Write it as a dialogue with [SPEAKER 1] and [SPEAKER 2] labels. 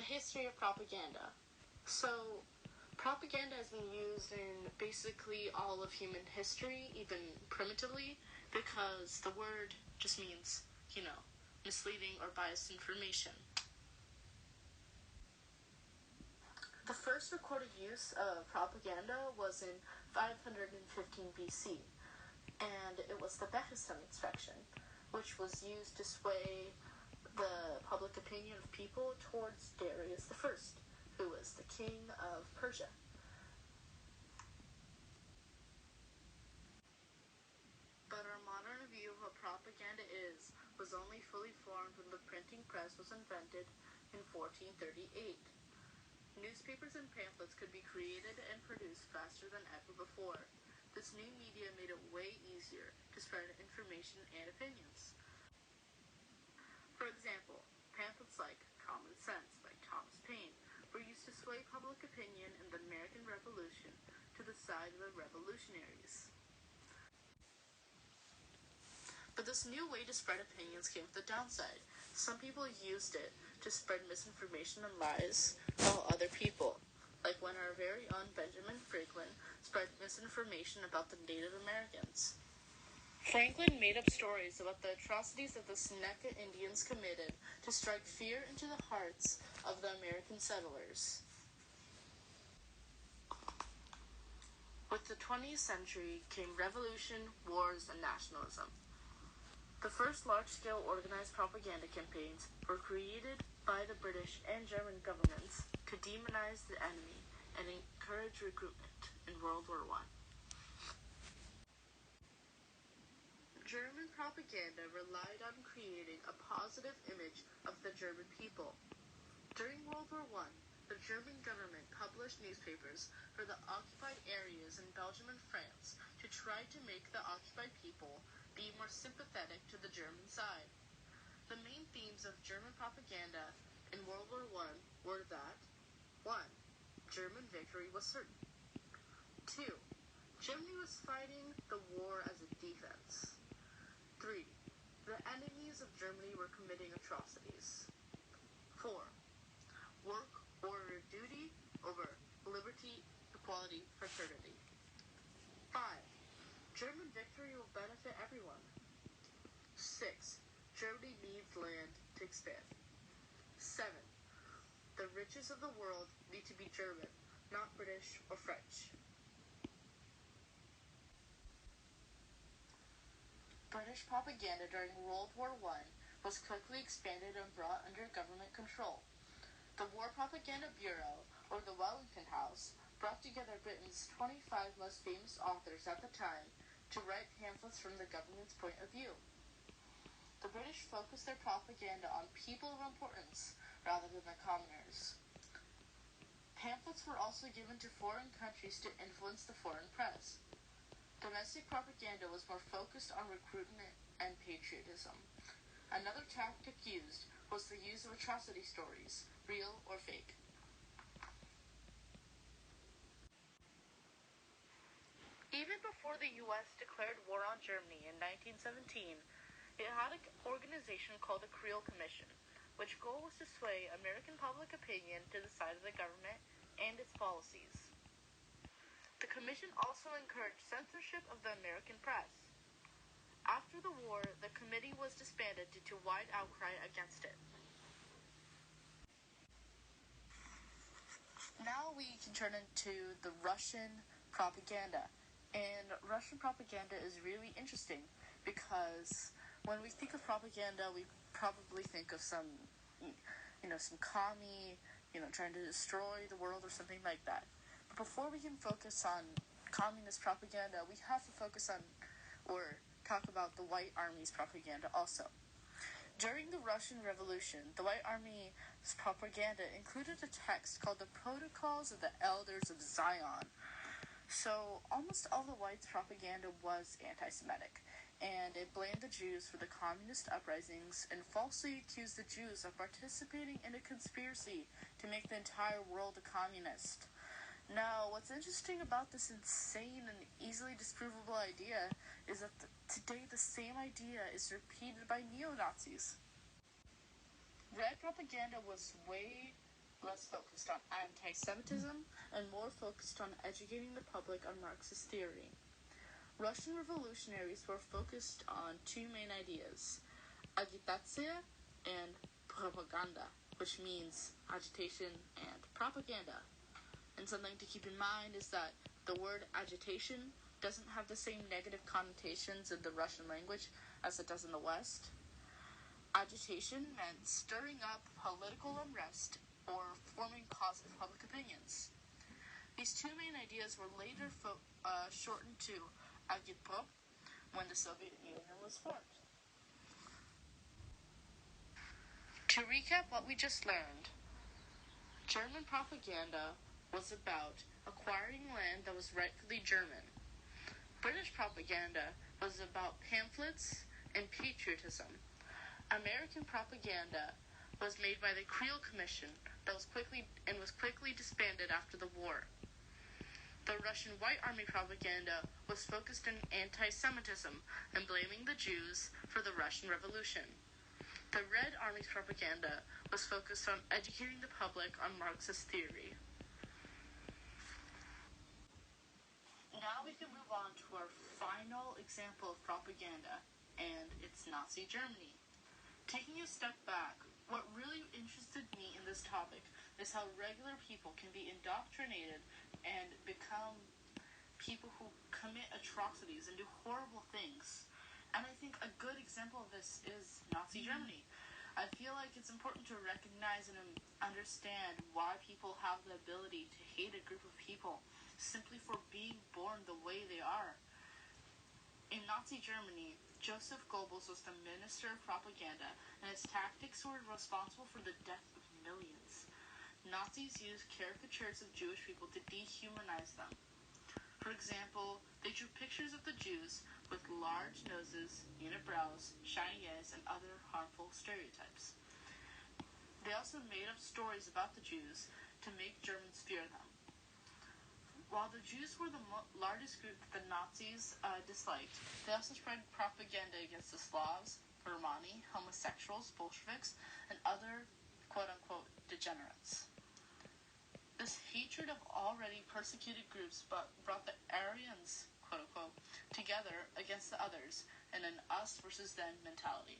[SPEAKER 1] history of propaganda. So, propaganda has been used in basically all of human history, even primitively, because the word just means, misleading or biased information. The first recorded use of propaganda was in 515 BC, and it was the Behistun inspection, which was used to sway the public opinion of people towards Darius I, who was the king of Persia. But our modern view of what propaganda was only fully formed when the printing press was invented in 1438. Newspapers and pamphlets could be created and produced faster than ever before. This new media made it way easier to spread information and opinions. For example, pamphlets like Common Sense by Thomas Paine were used to sway public opinion in the American Revolution to the side of the revolutionaries. But this new way to spread opinions came with a downside. Some people used it to spread misinformation and lies, while other people, like when our very own Benjamin Franklin, spread misinformation about the Native Americans. Franklin made up stories about the atrocities that the Seneca Indians committed to strike fear into the hearts of the American settlers. With the 20th century came revolution, wars, and nationalism. The first large-scale organized propaganda campaigns were created by the British and German governments to demonize the enemy and encourage recruitment in World War I. German propaganda relied on creating a positive image of the German people. During World War I, the German government published newspapers for the occupied areas in Belgium and France to try to make the occupied people be more sympathetic to the German side. The main themes of German propaganda in World War I were that 1. German victory was certain. 2. Germany was fighting the war as a defense. 3. The enemies of Germany were committing atrocities. 4. Work, order, duty over liberty, equality, fraternity. 5. German victory will benefit everyone. 6. Germany needs land to expand. 7. The riches of the world need to be German, not British or French. British propaganda during World War I was quickly expanded and brought under government control. The War Propaganda Bureau, or the Wellington House, brought together Britain's 25 most famous authors at the time to write pamphlets from the government's point of view. The British focused their propaganda on people of importance rather than the commoners. Pamphlets were also given to foreign countries to influence the foreign press. Domestic propaganda was more focused on recruitment and patriotism. Another tactic used was the use of atrocity stories, real or fake. Even before the U.S. declared war on Germany in 1917, it had an organization called the Creel Commission, which goal was to sway American public opinion to the side of the government and its policies. The commission also encouraged censorship of the American press. After the war, the committee was disbanded due to wide outcry against it. Now we can turn into the Russian propaganda. And Russian propaganda is really interesting because when we think of propaganda, we probably think of some commie, trying to destroy the world or something like that. But before we can focus on communist propaganda, we have to focus on, or talk about the White Army's propaganda also. During the Russian Revolution, the White Army's propaganda included a text called the Protocols of the Elders of Zion. So, almost all the whites' propaganda was anti-Semitic, and it blamed the Jews for the communist uprisings and falsely accused the Jews of participating in a conspiracy to make the entire world a communist. Now, what's interesting about this insane and easily disprovable idea is that today the same idea is repeated by neo-Nazis. Red propaganda was less focused on anti-Semitism, and more focused on educating the public on Marxist theory. Russian revolutionaries were focused on two main ideas, agitatsiya and propaganda, which means agitation and propaganda. And something to keep in mind is that the word agitation doesn't have the same negative connotations in the Russian language as it does in the West. Agitation meant stirring up political unrest or forming positive public opinions. These two main ideas were later shortened to agitprop when the Soviet Union was formed. To recap what we just learned, German propaganda was about acquiring land that was rightfully German. British propaganda was about pamphlets and patriotism. American propaganda was made by the Creel Commission that was quickly disbanded after the war. The Russian White Army propaganda was focused on anti-Semitism and blaming the Jews for the Russian Revolution. The Red Army's propaganda was focused on educating the public on Marxist theory. Now we can move on to our final example of propaganda, and it's Nazi Germany. Taking a step back, what really interested me in this topic is how regular people can be indoctrinated and become people who commit atrocities and do horrible things. And I think a good example of this is Nazi Germany. I feel like it's important to recognize and understand why people have the ability to hate a group of people simply for being born the way they are. In Nazi Germany, Joseph Goebbels was the minister of propaganda, and his tactics were responsible for the death of millions. Nazis used caricatures of Jewish people to dehumanize them. For example, they drew pictures of the Jews with large noses, unibrows, shiny eyes, and other harmful stereotypes. They also made up stories about the Jews to make Germans fear them. While the Jews were the largest group that the Nazis disliked, they also spread propaganda against the Slavs, Romani, homosexuals, Bolsheviks, and other quote-unquote degenerates. This hatred of already persecuted groups brought the Aryans, quote-unquote, together against the others in an us versus them mentality.